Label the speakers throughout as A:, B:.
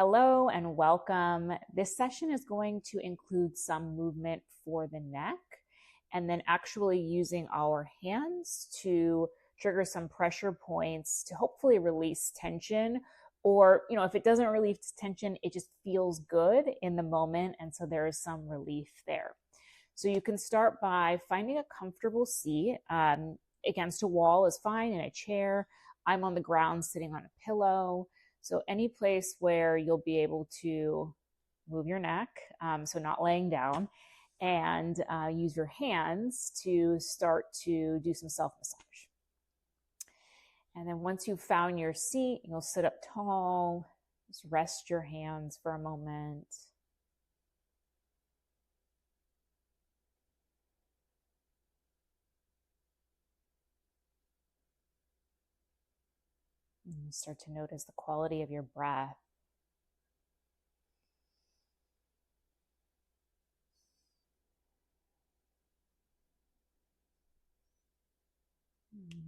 A: Hello and welcome. This session is going to include some movement for the neck and then actually using our hands to trigger some pressure points to hopefully release tension. Or, if it doesn't release tension, it just feels good in the moment. And so there is some relief there. So you can start by finding a comfortable seat. Against a wall is fine, in a chair. I'm on the ground sitting on a pillow. So any place where you'll be able to move your neck, so not laying down, and use your hands to start to do some self-massage. And then once you've found your seat, you'll sit up tall. Just rest your hands for a moment. And you start to notice the quality of your breath.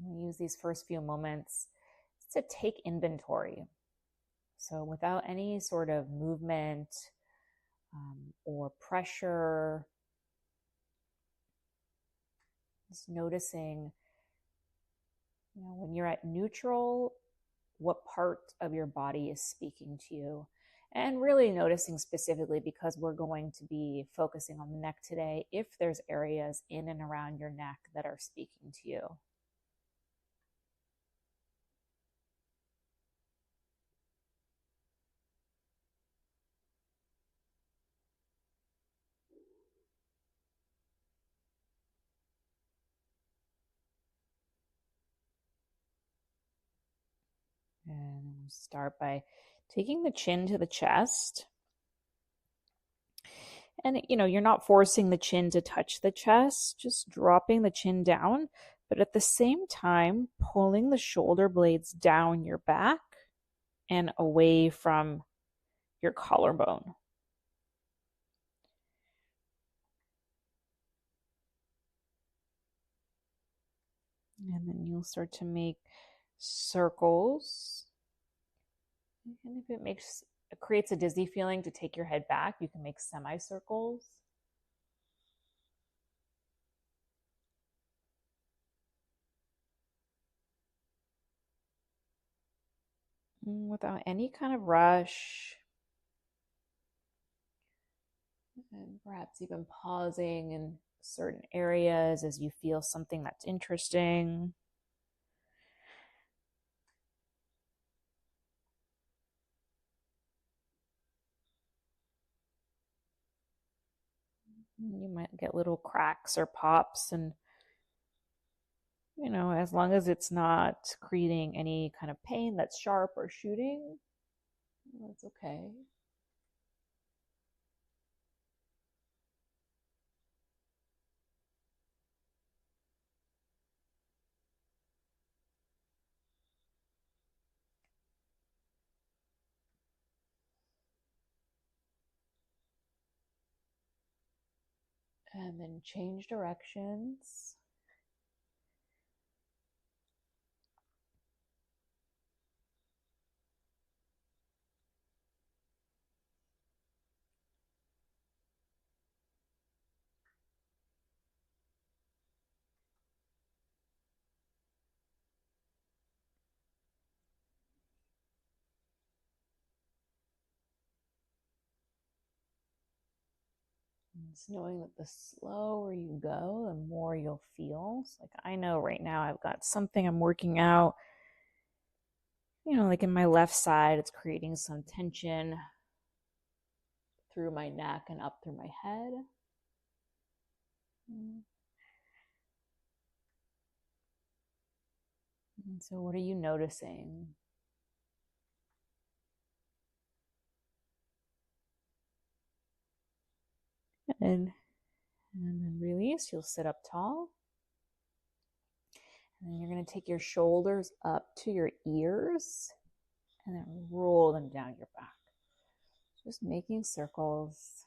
A: We use these first few moments to take inventory. So without any sort of movement or pressure, just noticing, when you're at neutral, what part of your body is speaking to you. And really noticing specifically, because we're going to be focusing on the neck today, if there's areas in and around your neck that are speaking to you. And we'll start by taking the chin to the chest. And, you're not forcing the chin to touch the chest, just dropping the chin down, but at the same time, pulling the shoulder blades down your back and away from your collarbone. And then you'll start to make circles. And if it creates a dizzy feeling to take your head back, you can make semicircles. Without any kind of rush. And perhaps even pausing in certain areas as you feel something that's interesting. You might get little cracks or pops, and as long as it's not creating any kind of pain that's sharp or shooting, that's okay. And then change directions. It's knowing that the slower you go, the more you'll feel. So like I know right now I've got something I'm working out, like in my left side, it's creating some tension through my neck and up through my head. And so what are you noticing? And then release. You'll sit up tall. And then you're going to take your shoulders up to your ears and then roll them down your back. Just making circles.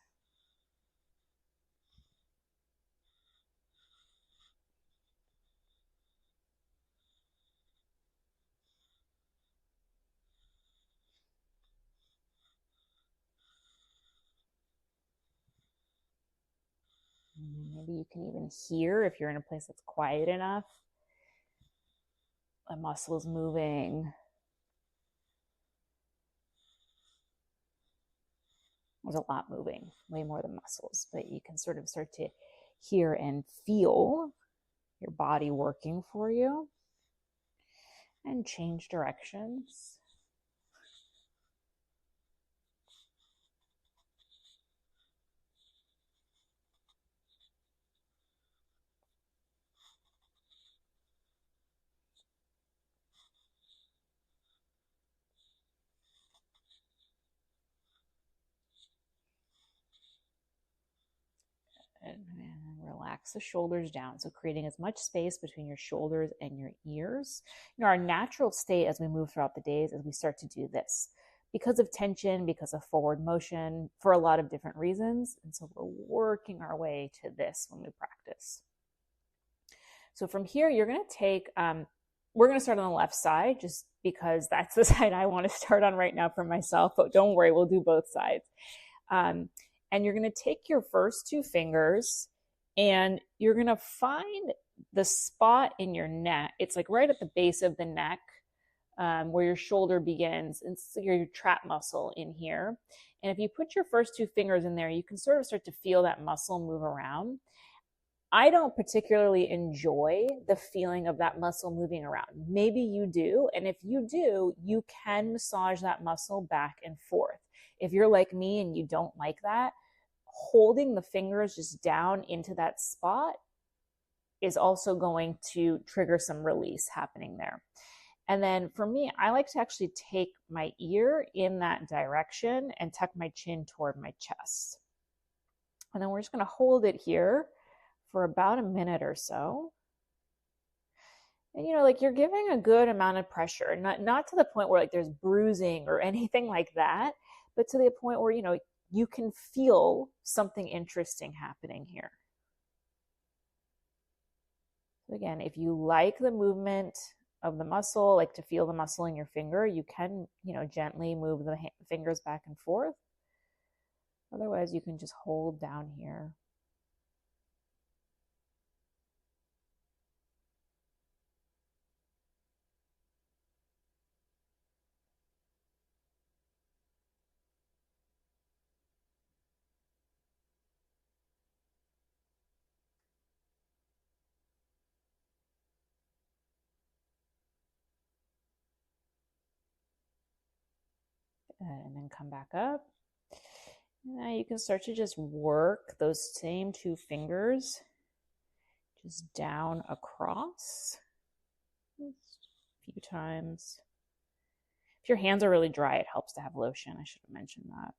A: Maybe you can even hear, if you're in a place that's quiet enough, the muscles moving. There's a lot moving, way more than muscles, but you can sort of start to hear and feel your body working for you, and change directions. And relax the shoulders down. So creating as much space between your shoulders and your ears. Our natural state as we move throughout the days as we start to do this, because of tension, because of forward motion, for a lot of different reasons. And so we're working our way to this when we practice. So from here, you're going to take, we're going to start on the left side just because that's the side I want to start on right now for myself, but don't worry, we'll do both sides. And you're going to take your first two fingers and you're going to find the spot in your neck. It's like right at the base of the neck, where your shoulder begins. It's your trap muscle in here. And if you put your first two fingers in there, you can sort of start to feel that muscle move around. I don't particularly enjoy the feeling of that muscle moving around. Maybe you do. And if you do, you can massage that muscle back and forth. If you're like me and you don't like that, holding the fingers just down into that spot is also going to trigger some release happening there. And then for me, I like to actually take my ear in that direction and tuck my chin toward my chest. And then we're just going to hold it here for about a minute or so. And like you're giving a good amount of pressure, not to the point where like there's bruising or anything like that, but to the point where you can feel something interesting happening here. So again, if you like the movement of the muscle, like to feel the muscle in your finger, you can gently move the fingers back and forth. Otherwise, you can just hold down here. And then come back up. Now you can start to just work those same two fingers just down across just a few times. If your hands are really dry, it helps to have lotion. I should have mentioned that.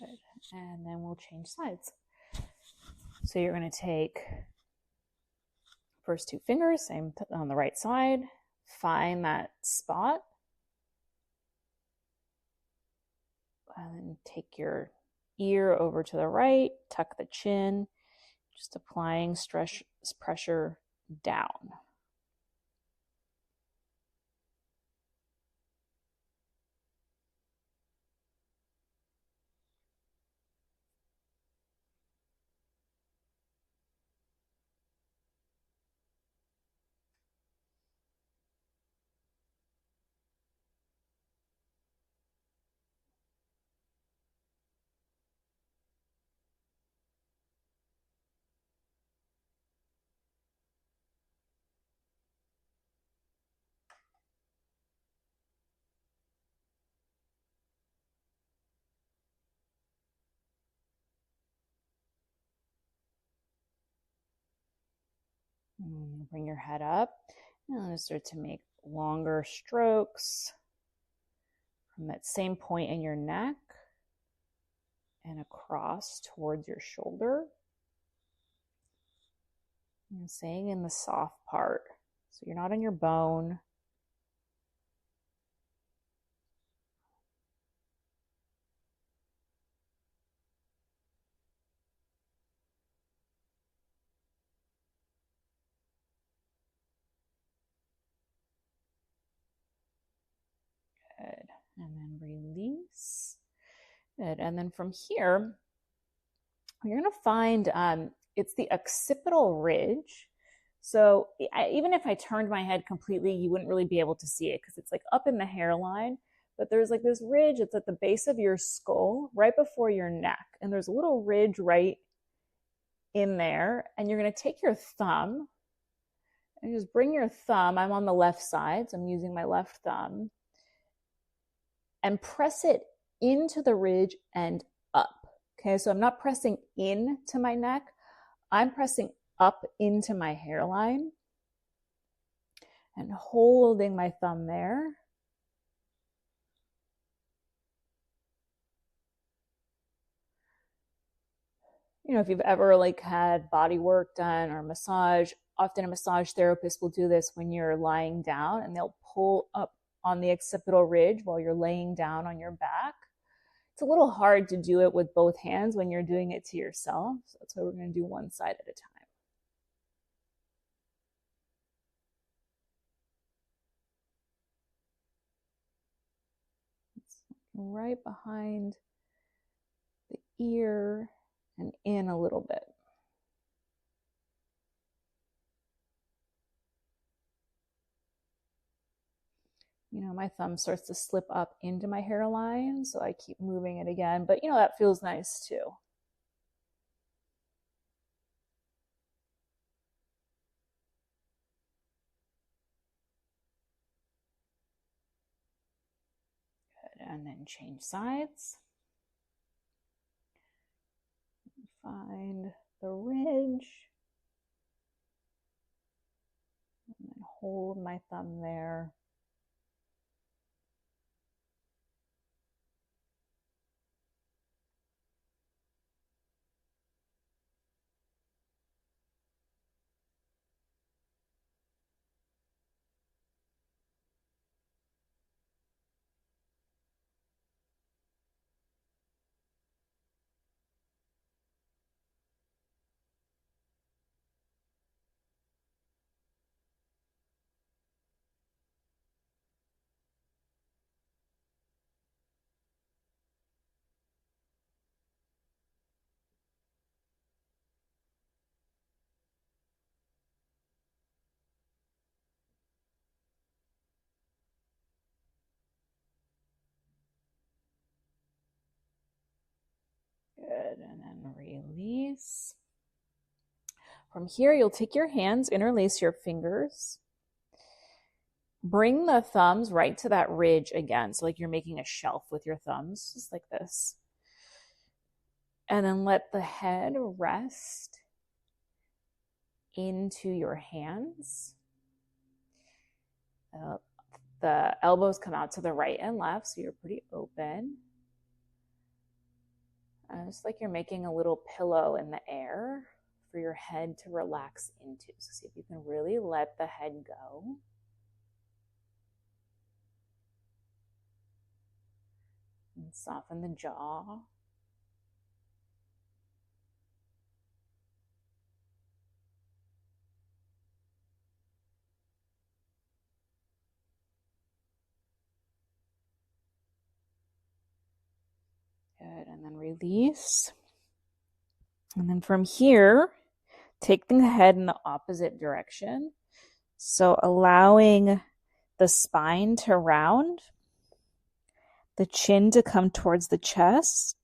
A: Good. And then we'll change sides. So you're going to take first two fingers, same on the right side, find that spot, and then take your ear over to the right, tuck the chin, just applying stress pressure down. Bring your head up and start to make longer strokes from that same point in your neck and across towards your shoulder. And staying in the soft part. So you're not in your bone. Good. and then release. Good. And then from here, you're going to find it's the occipital ridge. So even if I turned my head completely, you wouldn't really be able to see it because it's like up in the hairline. But there's like this ridge, it's at the base of your skull, right before your neck. And there's a little ridge right in there. And you're going to take your thumb and just bring your thumb. I'm on the left side, so I'm using my left thumb. And press it into the ridge and up. Okay, so I'm not pressing into my neck. I'm pressing up into my hairline and holding my thumb there. You know, if you've ever like had body work done or massage, often a massage therapist will do this when you're lying down and they'll pull up on the occipital ridge while you're laying down on your back. It's a little hard to do it with both hands when you're doing it to yourself. So that's why we're going to do one side at a time. It's right behind the ear and in a little bit. You know, my thumb starts to slip up into my hairline, so I keep moving it again. But, you know, that feels nice too. Good. And then change sides. Find the ridge. And then hold my thumb there. Good, and then release. From here, you'll take your hands, interlace your fingers. Bring the thumbs right to that ridge again. So like you're making a shelf with your thumbs, just like this. And then let the head rest into your hands. The elbows come out to the right and left, so you're pretty open. Just like you're making a little pillow in the air for your head to relax into. So see if you can really let the head go. And soften the jaw. Good, and then release. And then from here, take the head in the opposite direction. So allowing the spine to round, the chin to come towards the chest,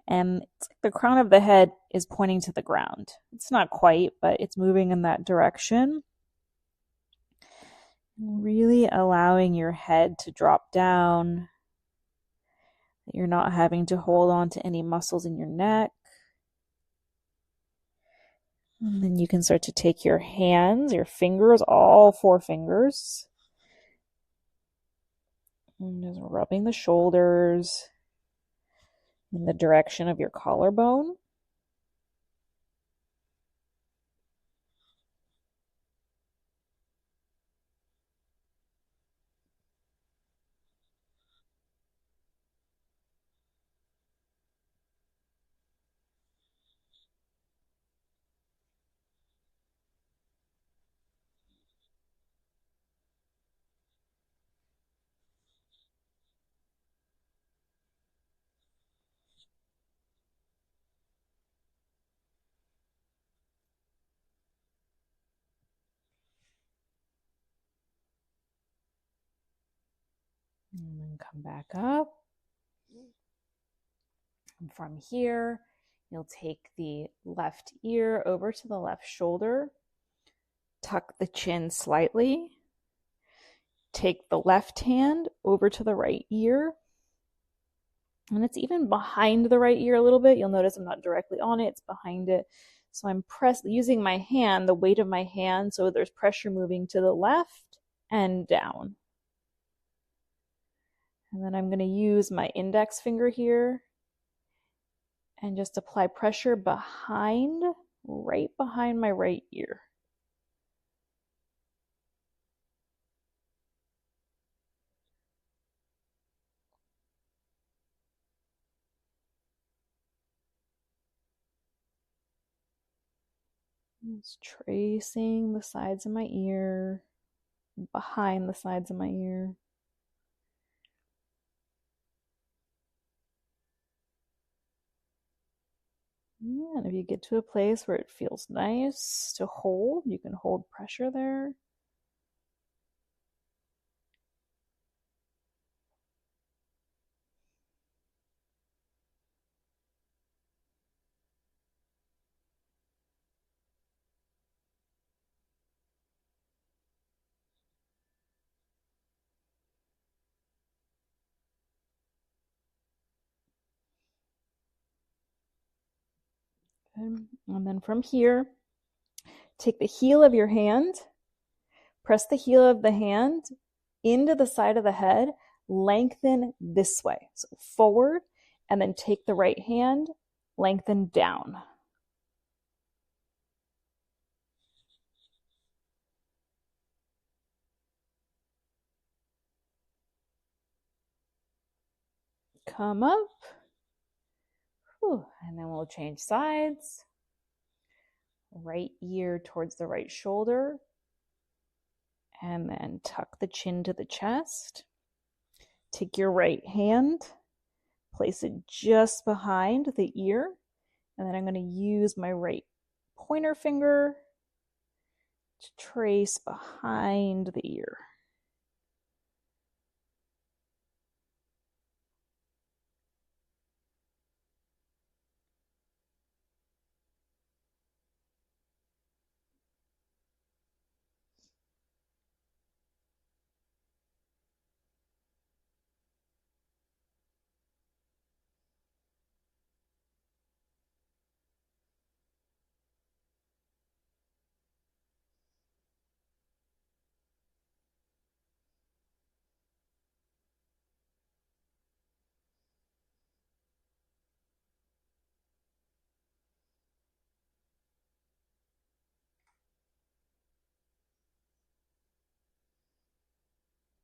A: and the crown of the head is pointing to the ground. It's not quite, but it's moving in that direction. Really allowing your head to drop down. You're not having to hold on to any muscles in your neck. And then you can start to take your hands, your fingers, all 4 fingers. And just rubbing the shoulders in the direction of your collarbone. And then come back up. And from here, you'll take the left ear over to the left shoulder, tuck the chin slightly, take the left hand over to the right ear, and it's even behind the right ear a little bit. You'll notice I'm not directly on it, it's behind it. So I'm using my hand, the weight of my hand, so there's pressure moving to the left and down. And then I'm going to use my index finger here and just apply pressure behind, right behind my right ear. Just tracing the sides of my ear, behind the sides of my ear. And if you get to a place where it feels nice to hold, you can hold pressure there. And then from here, take the heel of your hand, press the heel of the hand into the side of the head, lengthen this way, so forward, and then take the right hand, lengthen down. Come up. And then we'll change sides. Right ear towards the right shoulder. And then tuck the chin to the chest. Take your right hand, place it just behind the ear. And then I'm going to use my right pointer finger to trace behind the ear.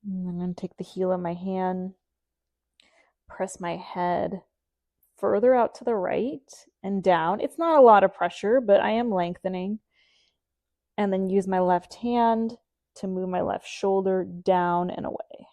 A: And I'm going to take the heel of my hand, press my head further out to the right and down. It's not a lot of pressure, but I am lengthening. And then use my left hand to move my left shoulder down and away.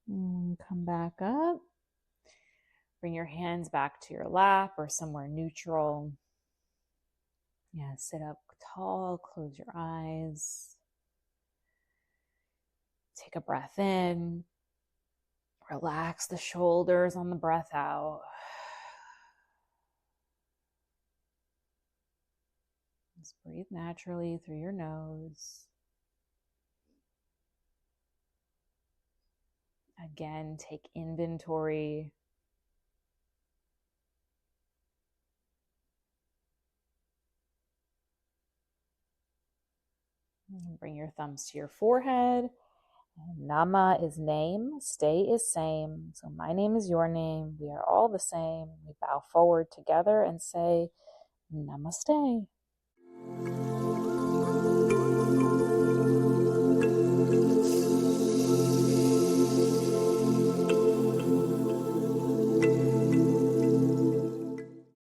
A: And come back up. Bring your hands back to your lap or somewhere neutral. Yeah, sit up tall, close your eyes. Take a breath in. Relax the shoulders on the breath out. Just breathe naturally through your nose. Again, take inventory. Bring your thumbs to your forehead. Nama is name, stay is same. So my name is your name. We are all the same. We bow forward together and say, Namaste.